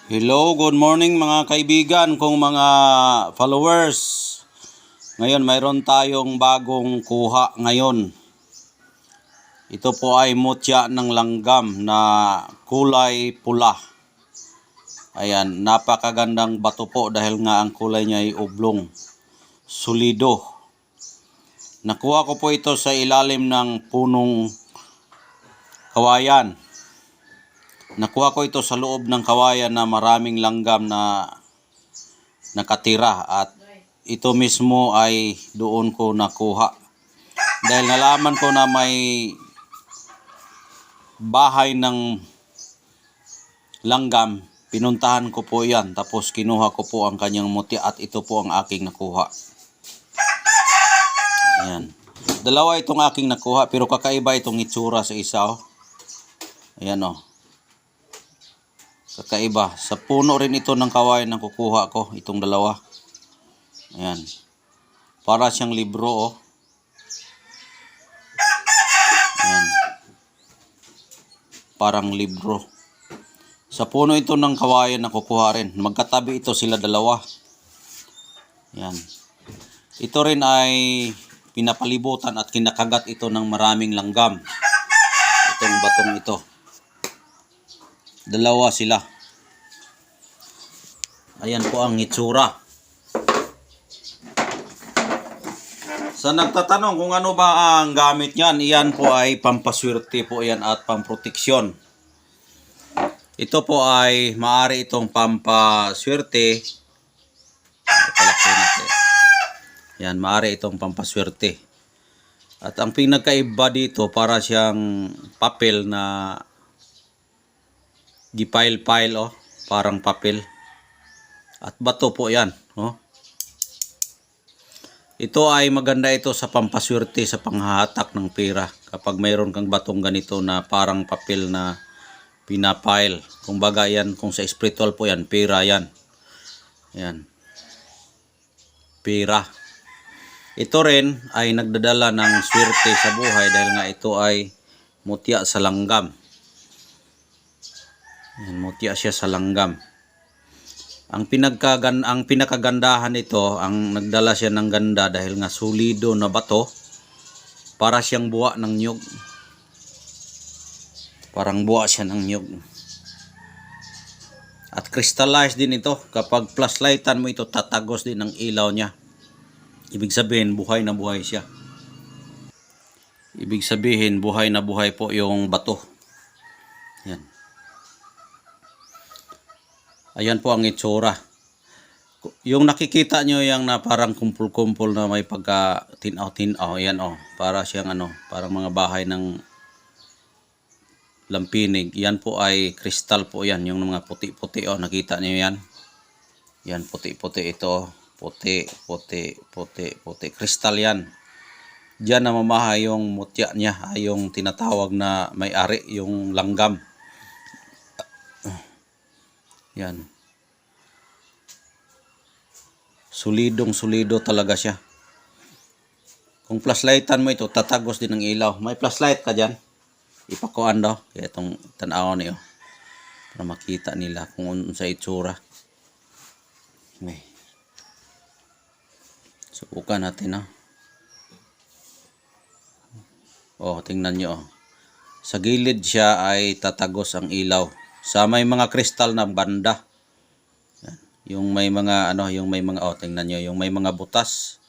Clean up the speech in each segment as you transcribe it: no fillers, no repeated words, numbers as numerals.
Hello, good morning mga kaibigan kong mga followers. Ngayon mayroon tayong bagong kuha ngayon. Ito po ay mutya ng langgam na kulay pula. Ayan, napakagandang bato po dahil nga ang kulay niya ay oblong, solido. Nakuha ko po ito sa ilalim ng punong kawayan. Nakuha ko ito sa loob ng kawayan na maraming langgam na nakatira at ito mismo ay doon ko nakuha. Dahil nalaman ko na may bahay ng langgam, pinuntahan ko po yan. Tapos kinuha ko po ang kanyang mutya at ito po ang aking nakuha. Ayan. Dalawa itong aking nakuha pero kakaiba itong itsura sa isa. Oh. Ayan o. Oh. Kakaiba. Sa puno rin ito ng kawayan ang kukuha ko. Itong dalawa. Ayan. Para siyang libro oh. Ayan. Parang libro. Sa puno ito ng kawayan na kukuha rin. Magkatabi ito sila dalawa. Ayan. Ito rin ay pinapalibutan at kinakagat ito ng maraming langgam. Itong batong ito. Dalawa sila. Ayan po ang itsura. Sa nagtatanong kung ano ba ang gamit niyan, iyan po ay pampaswerte po yan at pamproteksyon. Ito po ay maaari itong pampaswerte. Yan, maaari itong pampaswerte. At ang pinagkaiba dito para siyang papel na gipile-pile oh, parang papel. At bato po yan, oh. Ito ay maganda ito sa pampaswerte sa panghahatak ng pera. Kapag mayroon kang batong ganito na parang papel na pinapile. Kung baga yan, kung sa spiritual po yan, pera yan. Yan. Pera. Ito rin ay nagdadala ng swerte sa buhay dahil nga ito ay mutya sa langgam. Yan, mutya siya sa langgam. Ang pinakagandahan nito, ang nagdala siya ng ganda dahil nga solido na bato. Para siyang buwa ng nyug. Parang buwa siya ng nyug. At crystallized din ito. Kapag flashlightan mo ito, tatagos din ang ilaw niya. Ibig sabihin, buhay na buhay siya. Ibig sabihin, buhay na buhay po yung bato. Yan. Ayan po ang itsura. Yung nakikita nyo yung na parang kumpul-kumpul na may pagka tinaw-tinaw. Ayan o. Para siyang ano, parang mga bahay ng lampinig. Yan po ay kristal po yan. Yung mga puti-puti o. Nakita nyo yan? Yan puti-puti ito. Puti, puti, puti, puti. Kristal yan. Diyan namamahay yung mutya niya. Yung tinatawag na may-ari. Yung langgam. Yan. Solidong solido talaga siya. Kung flashlightan mo ito, tatagos din ng ilaw. May flashlight ka dyan. Ipakuan daw. Kaya itong tanaw niyo. Para makita nila kung sa itsura. Okay. Subukan natin. Oh, tingnan nyo. Sa gilid siya ay tatagos ang ilaw. Sa may mga kristal na banda. Yung may mga tingnan nyo, yung may mga butas.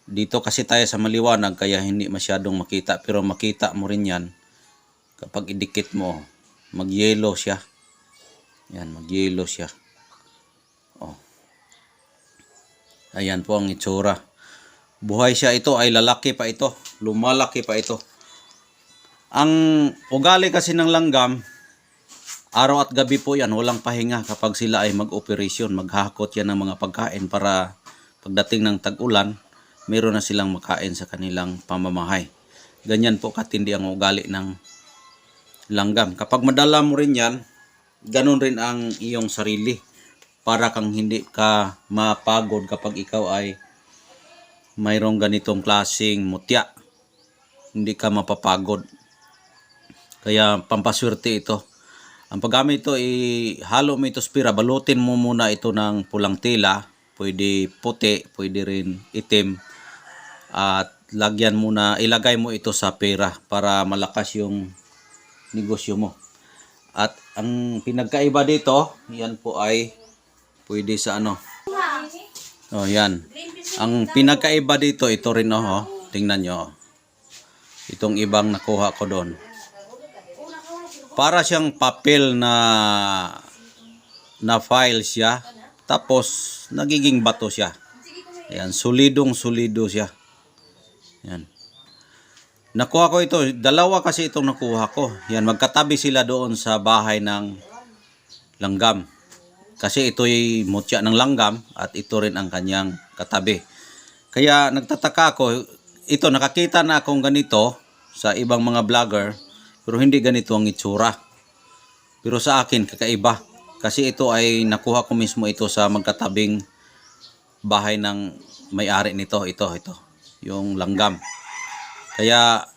Dito kasi tayo sa maliwanag kaya hindi masyadong makita, pero makita mo rin yan kapag idikit mo. Mag-yellow siya. Yan, mag-yellow siya. Oh. Ayan po ang itsura. Buhay siya, ito ay lalaki pa ito. Lumalaki pa ito. Ang ugali kasi ng langgam, araw at gabi po yan, walang pahinga kapag sila ay mag-operasyon. Maghahakot yan ng mga pagkain para pagdating ng tag-ulan, meron na silang makain sa kanilang pamamahay. Ganyan po katindi ang ugali ng langgam. Kapag madala mo rin yan, ganun rin ang iyong sarili. Para kang hindi ka mapagod kapag ikaw ay mayroong ganitong klaseng mutya. Hindi ka mapapagod. Kaya pampaswerte ito. Ang paggamit ito, ihalo mo ito sa pira, balutin mo muna ito ng pulang tela, pwede puti, pwede rin itim, at lagyan muna, ilagay mo ito sa pera para malakas yung negosyo mo. At ang pinagkaiba dito, yan po ay pwede sa ano. Oh, yan. Ang pinagkaiba dito, ito rin oh. Tingnan nyo. Itong ibang nakuha ko doon. Para siyang papel na file siya. Tapos nagiging bato siya. Ayan, solidong-solido siya. Yan. Nakuha ko ito, dalawa kasi itong nakuha ko. Yan, magkatabi sila doon sa bahay ng langgam. Kasi ito'y mutya ng langgam at ito rin ang kanyang katabi. Kaya nagtataka ako, ito nakakita na akong ganito sa ibang mga vlogger, pero hindi ganito ang itsura. Pero sa akin kakaiba. Kasi ito ay nakuha ko mismo ito sa magkatabing bahay ng may-ari nito. Ito. Yung langgam. Kaya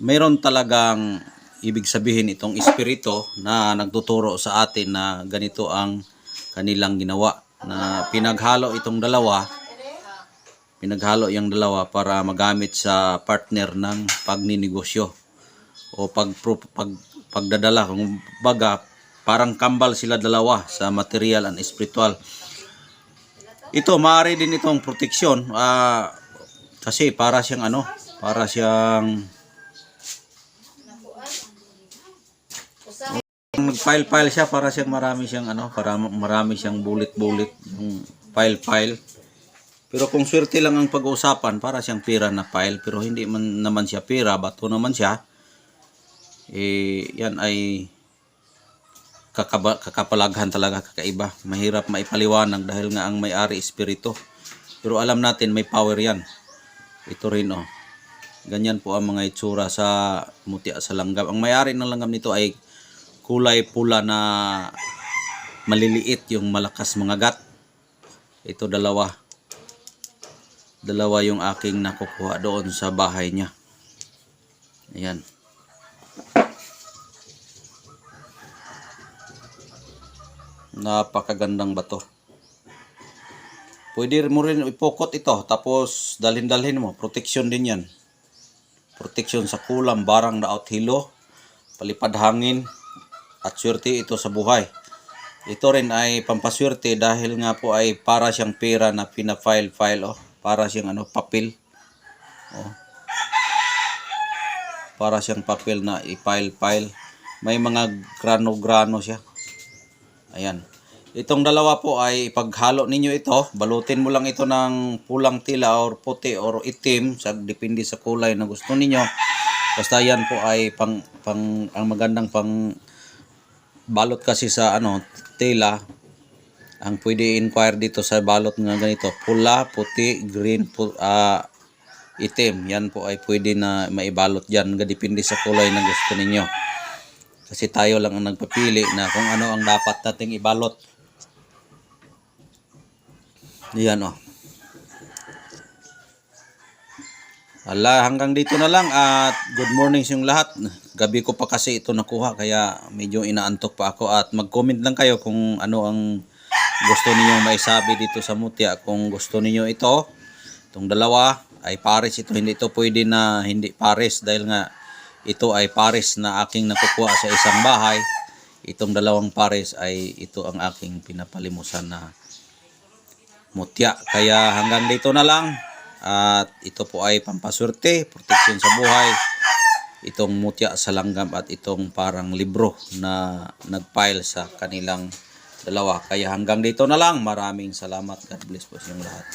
mayroon talagang ibig sabihin itong espiritu na nagtuturo sa atin na ganito ang kanilang ginawa. Na pinaghalo yung dalawa para magamit sa partner ng pagninegosyo o pagdadala. Kung baga, parang kambal sila dalawa sa material and spiritual. Ito, maaari din itong proteksyon. Kasi para siyang nag-file siya, para siyang marami siyang bulit-bulit yung file. Pero kung swerte lang ang pag-uusapan, para siyang pera na file, pero hindi man naman siya pera, bato naman siya. Yan ay kakapalaghan talaga, kakaiba. Mahirap maipaliwanag dahil nga ang may-ari espiritu. Pero alam natin may power yan. Ito rin oh. Ganyan po ang mga itsura sa mutya sa langgam. Ang may-ari ng langgam nito ay kulay pula na maliliit, yung malakas mga gat. Ito dalawa yung aking nakukuha doon sa bahay niya. Ayan. Napakagandang bato. Pwede mo rin ipokot ito, tapos dalhin mo. Protection din yan. Protection sa kulam, barang na hilo, palipad hangin, at swerte ito sa buhay. Ito rin ay pampaswerte dahil nga po ay para siyang pera na pina-file oh. Para siyang papel. Oh. Para siyang papel na i-file. May mga grano-grano siya. Ayan. Itong dalawa po ay ipaghalo ninyo ito. Balutin mo lang ito ng pulang tila or puti or itim. Depende sa kulay na gusto ninyo. Basta yan po ay ang magandang pang balot kasi sa tela. Ang pwede inquire dito sa balot nga ganito, pula, puti, green, itim. Yan po ay pwede na maibalot dyan. Depende sa kulay na gusto ninyo. Kasi tayo lang ang nagpapili na kung ano ang dapat nating ibalot. Yan oh. Hanggang dito na lang at good morning sa inyong lahat. Gabi ko pa kasi ito nakuha kaya medyo inaantok pa ako, at mag-comment lang kayo kung ano ang gusto niyo maisabi dito sa mutya. Kung gusto niyo itong dalawa ay pares, ito hindi ito pwede na hindi pares dahil nga ito ay pares na aking nakukuha sa isang bahay. Itong dalawang pares ay ito ang aking pinapalimusan na mutya. Kaya hanggang dito na lang. At ito po ay pampaswerte, protection sa buhay. Itong mutya sa langgam at itong parang libro na nag-file sa kanilang dalawa. Kaya hanggang dito na lang. Maraming salamat. God bless po sa inyong lahat.